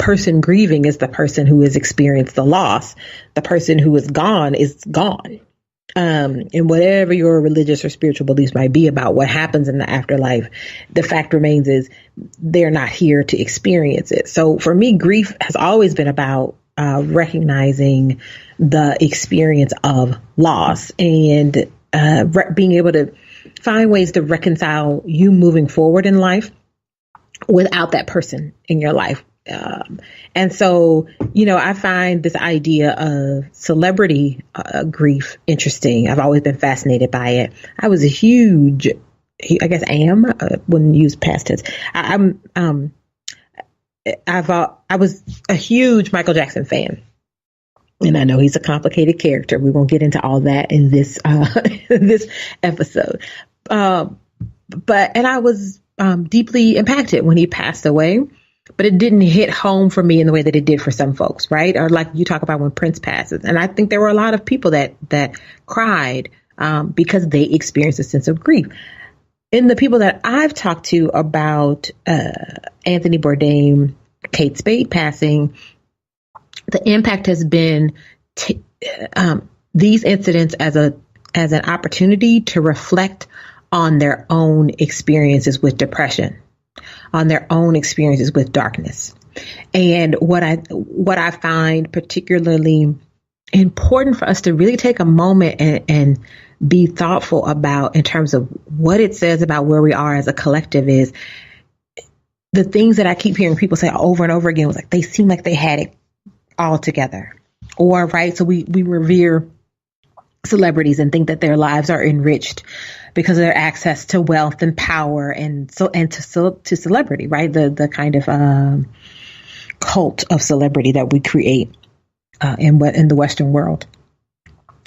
person grieving is the person who has experienced the loss. The person who is gone is gone. And whatever your religious or spiritual beliefs might be about what happens in the afterlife, the fact remains is they're not here to experience it. So for me, grief has always been about recognizing the experience of loss and being able to find ways to reconcile you moving forward in life without that person in your life. And so, I find this idea of celebrity grief interesting. I've always been fascinated by it. I was a huge, I guess, wouldn't use past tense. I was a huge Michael Jackson fan. And I know he's a complicated character. We won't get into all that in this this episode. And I was deeply impacted when he passed away. But it didn't hit home for me in the way that it did for some folks, right? Or like you talk about when Prince passes. And I think there were a lot of people that cried because they experienced a sense of grief. In the people that I've talked to about Anthony Bourdain, Kate Spade passing, the impact has been these incidents as an opportunity to reflect on their own experiences with depression, on their own experiences with darkness. And what I find particularly important for us to really take a moment and be thoughtful about in terms of what it says about where we are as a collective is the things that I keep hearing people say over and over again was like, they seem like they had it all together. Or, right, so we revere celebrities and think that their lives are enriched because of their access to wealth and power and to celebrity, right? The kind of cult of celebrity that we create in the Western world.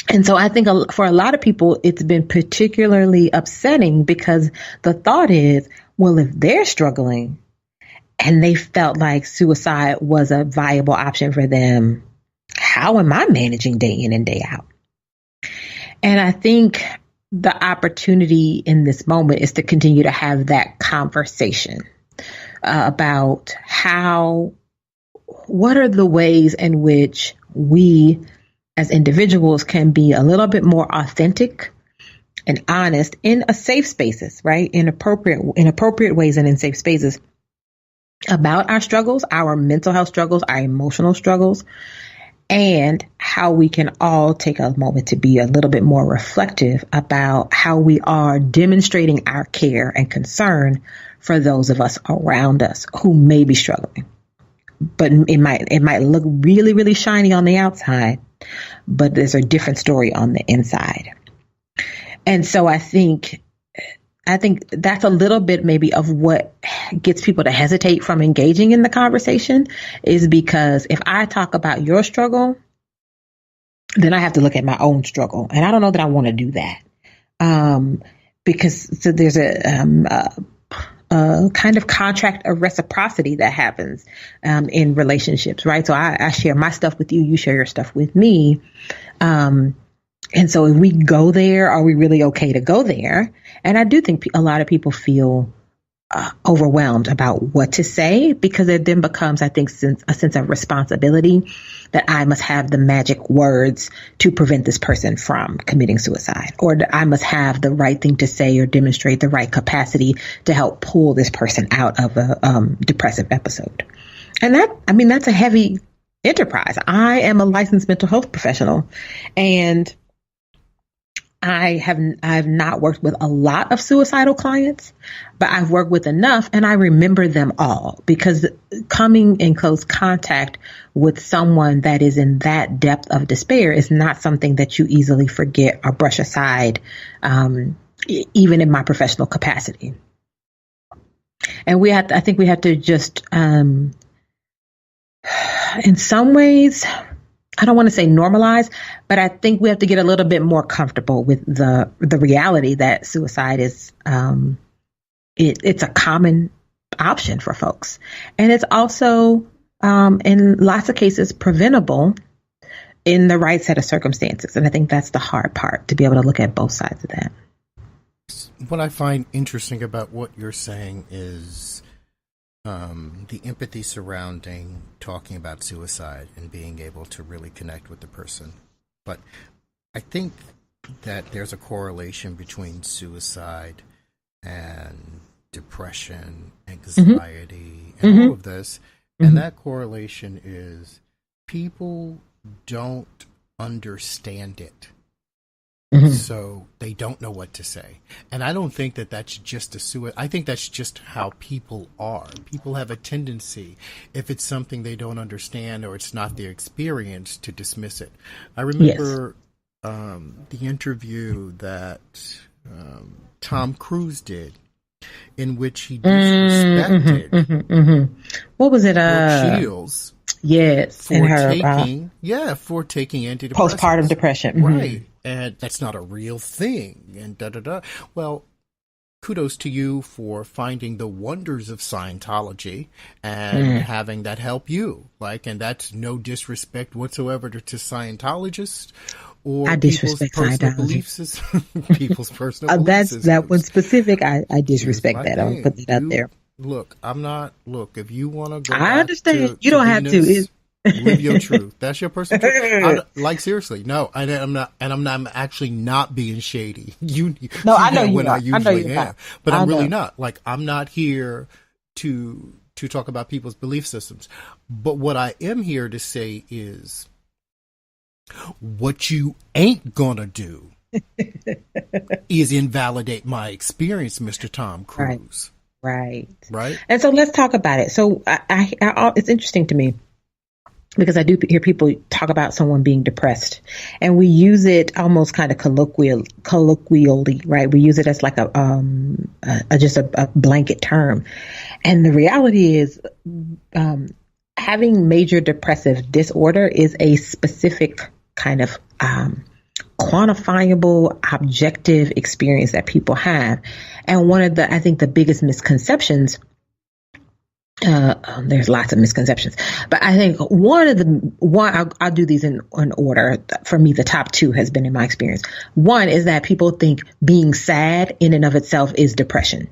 And so I think for a lot of people, it's been particularly upsetting because the thought is, well, if they're struggling and they felt like suicide was a viable option for them, how am I managing day in and day out? And I think the opportunity in this moment is to continue to have that conversation about what are the ways in which we as individuals can be a little bit more authentic and honest in a safe spaces, right? In appropriate ways and in safe spaces about our struggles, our mental health struggles, our emotional struggles, and how we can all take a moment to be a little bit more reflective about how we are demonstrating our care and concern for those of us around us who may be struggling. But it might look really, really shiny on the outside, but there's a different story on the inside. And so I think that's a little bit maybe of what gets people to hesitate from engaging in the conversation is because if I talk about your struggle, then I have to look at my own struggle. And I don't know that I want to do that. Because there's a kind of contract of reciprocity that happens in relationships, right? So I share my stuff with you, you share your stuff with me. And so if we go there, are we really okay to go there? And I do think a lot of people feel overwhelmed about what to say because it then becomes, I think, a sense of responsibility that I must have the magic words to prevent this person from committing suicide, or that I must have the right thing to say or demonstrate the right capacity to help pull this person out of a depressive episode. And that's a heavy enterprise. I am a licensed mental health professional, and I have not worked with a lot of suicidal clients, but I've worked with enough, and I remember them all because coming in close contact with someone that is in that depth of despair is not something that you easily forget or brush aside, even in my professional capacity. And I think we have to just, in some ways, I don't want to say normalize, but I think we have to get a little bit more comfortable with the reality that suicide is, it's a common option for folks. And it's also, in lots of cases, preventable in the right set of circumstances. And I think that's the hard part, to be able to look at both sides of that. What I find interesting about what you're saying is the empathy surrounding talking about suicide and being able to really connect with the person. But I think that there's a correlation between suicide and depression, anxiety, and all of this. And that correlation is people don't understand it. So they don't know what to say. And I don't think that that's just a suicide. I think that's just how people are. People have a tendency, if it's something they don't understand or it's not their experience, to dismiss it. I remember the interview that Tom Cruise did, in which he disrespected what was it? Shields. Yes, for taking for taking antidepressants. Postpartum depression, right? And that's not a real thing. And Well, kudos to you for finding the wonders of Scientology and having that help you. And that's no disrespect whatsoever to Scientologists or people's personal beliefs. People's personal beliefs. That one specific. I disrespect that. I'll put that out there. Look, I'm not. Look, if you want to go, I understand. You don't have to. Live your truth. That's your personal truth. Seriously, no, I'm not, and I'm actually not being shady. I know you I usually am, but I'm really not. I'm not here to talk about people's belief systems. But what I am here to say is, what you ain't gonna do is invalidate my experience, Mr. Tom Cruise. Right. And so let's talk about it. So I it's interesting to me, because I do hear people talk about someone being depressed, and we use it almost kind of colloquially, right? We use it as like just a blanket term. And the reality is, having major depressive disorder is a specific kind of quantifiable, objective experience that people have. And one of I think the biggest misconceptions, there's lots of misconceptions, but I think I'll do these in order. For me, the top two has been in my experience. One is that people think being sad in and of itself is depression,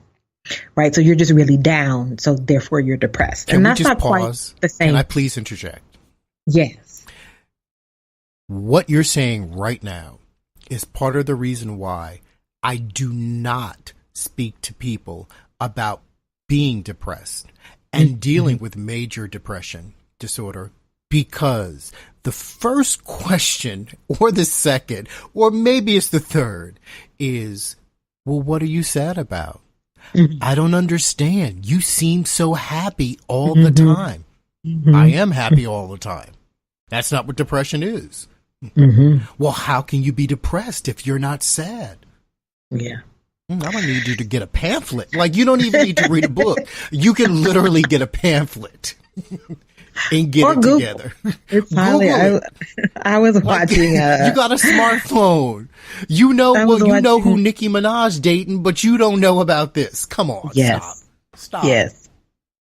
right? So you're just really down, so therefore you're depressed. And that's not quite the same. Can I please interject? Yes. What you're saying right now is part of the reason why I do not speak to people about being depressed and dealing with major depression disorder, because the first question, or the second, or maybe it's the third, is, well, what are you sad about? I don't understand. You seem so happy all the time. I am happy all the time. That's not what depression is. Well, how can you be depressed if you're not sad? Yeah. I'm going to need you to get a pamphlet. You don't even need to read a book. You can literally get a pamphlet and get it together. It's highly. I was watching. You got a smartphone. You know who Nicki Minaj dating, but you don't know about this. Come on. Yes. Stop. Yes.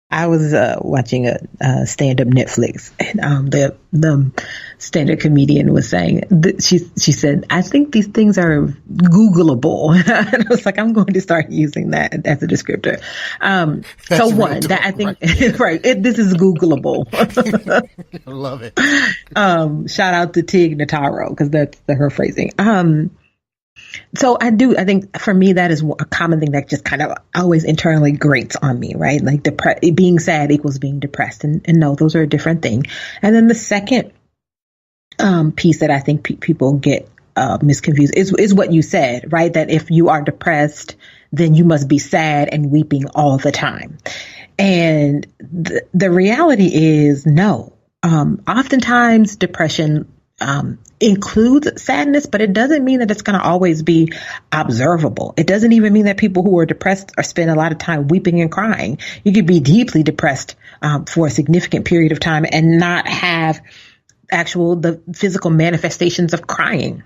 I was watching a stand-up Netflix, and the stand-up comedian was saying she said, "I think these things are Googleable." And I was like, "I'm going to start using that as a descriptor." So one that I think this is Googleable. I love it. Shout out to Tig Notaro, because that's her phrasing. So I think for me, that is a common thing that just kind of always internally grates on me, right? Being sad equals being depressed. And no, those are a different thing. And then the second piece that I think people get misconfused is what you said, right? That if you are depressed, then you must be sad and weeping all the time. And the reality is no. Oftentimes depression includes sadness, but it doesn't mean that it's going to always be observable. It doesn't even mean that people who are depressed are spend a lot of time weeping and crying. You could be deeply depressed for a significant period of time and not have the physical manifestations of crying.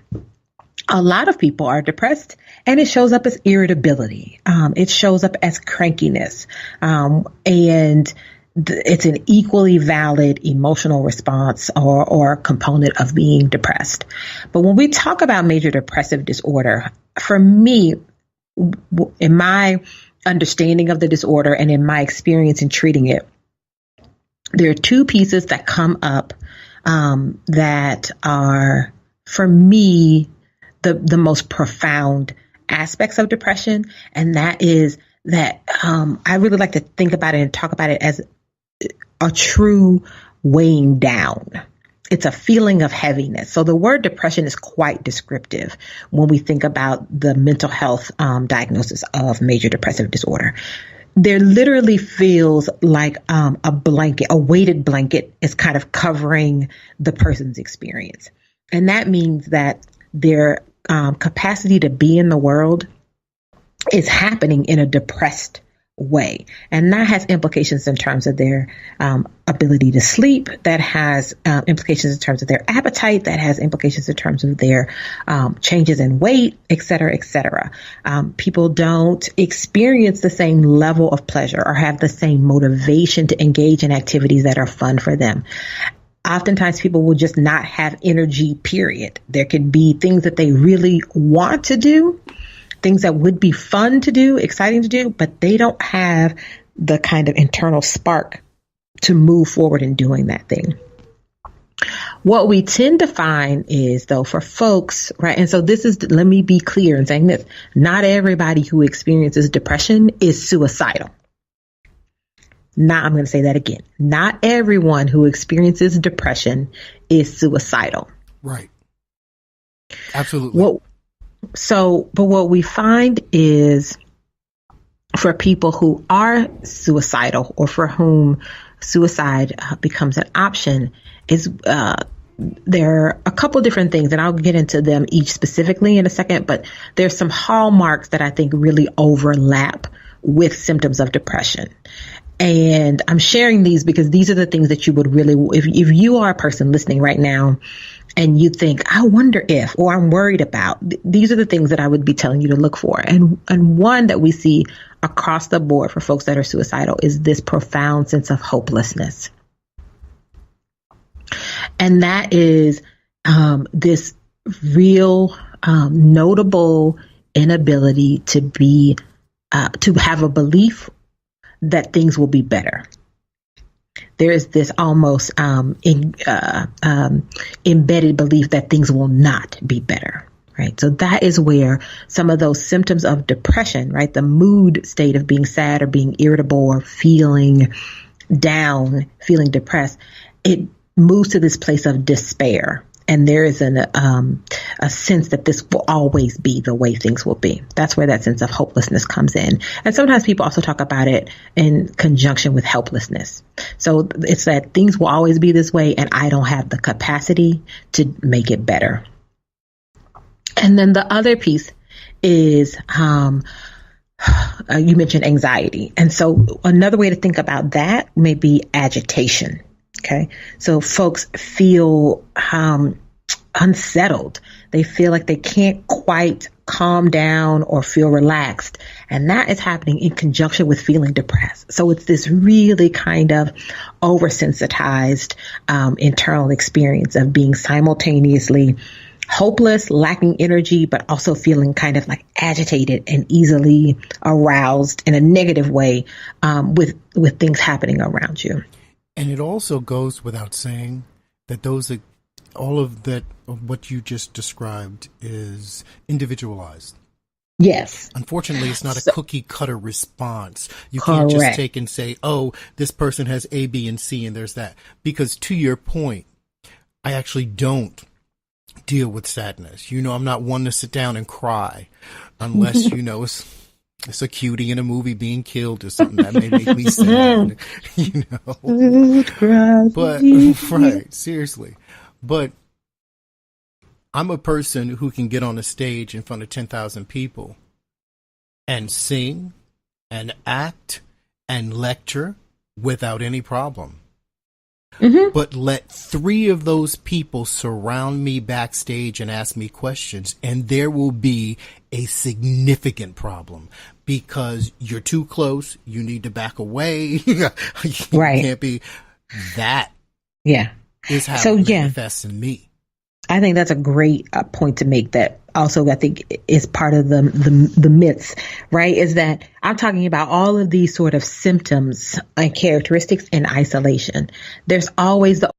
A lot of people are depressed, and it shows up as irritability. It shows up as crankiness, and it's an equally valid emotional response or component of being depressed. But when we talk about major depressive disorder, for me, in my understanding of the disorder and in my experience in treating it, there are two pieces that come up that are, for me, the most profound aspects of depression. And that is that I really like to think about it and talk about it as a true weighing down. It's a feeling of heaviness. So the word depression is quite descriptive when we think about the mental health diagnosis of major depressive disorder. There literally feels like a blanket, a weighted blanket is kind of covering the person's experience. And that means that their capacity to be in the world is happening in a depressed way. And that has implications in terms of their ability to sleep. That has implications in terms of their appetite. That has implications in terms of their changes in weight, et cetera, et cetera. People don't experience the same level of pleasure or have the same motivation to engage in activities that are fun for them. Oftentimes people will just not have energy, period. There could be things that they really want to do, things that would be fun to do, exciting to do, but they don't have the kind of internal spark to move forward in doing that thing. What we tend to find is, though, for folks, right, and so this is, let me be clear in saying this, not everybody who experiences depression is suicidal. I'm going to say that again. Not everyone who experiences depression is suicidal. Right. Absolutely. But what we find is for people who are suicidal or for whom suicide becomes an option is there are a couple different things, and I'll get into them each specifically in a second, but there's some hallmarks that I think really overlap with symptoms of depression. And I'm sharing these because these are the things that you would really, if you are a person listening right now and you think, I wonder if, or I'm worried about, these are the things that I would be telling you to look for. And one that we see across the board for folks that are suicidal is this profound sense of hopelessness. And that is this real notable inability to have a belief that things will be better. There is this almost embedded belief that things will not be better, right? So that is where some of those symptoms of depression, right, the mood state of being sad or being irritable or feeling down, feeling depressed, it moves to this place of despair. And there is a sense that this will always be the way things will be. That's where that sense of hopelessness comes in. And sometimes people also talk about it in conjunction with helplessness. So it's that things will always be this way and I don't have the capacity to make it better. And then the other piece is, you mentioned anxiety. And so another way to think about that may be agitation. Okay. So folks feel unsettled. They feel like they can't quite calm down or feel relaxed. And that is happening in conjunction with feeling depressed. So it's this really kind of oversensitized internal experience of being simultaneously hopeless, lacking energy, but also feeling kind of like agitated and easily aroused in a negative way with things happening around you. And it also goes without saying that all of that, what you just described is individualized. Yes. Unfortunately, it's not a cookie cutter response. You can't just take and say, oh, this person has A, B, and C, and there's that. Because to your point, I actually don't deal with sadness. I'm not one to sit down and cry unless, it's a cutie in a movie being killed or something that may make me sad, But, right, seriously. But I'm a person who can get on a stage in front of 10,000 people and sing and act and lecture without any problem. Mm-hmm. But let 3 of those people surround me backstage and ask me questions, and there will be a significant problem because you're too close. You need to back away. Right. Can't be that. Yeah. Is how it manifests in me. I think that's a great point to make, that also I think is part of the myths, right? Is that I'm talking about all of these sort of symptoms and characteristics in isolation. There's always the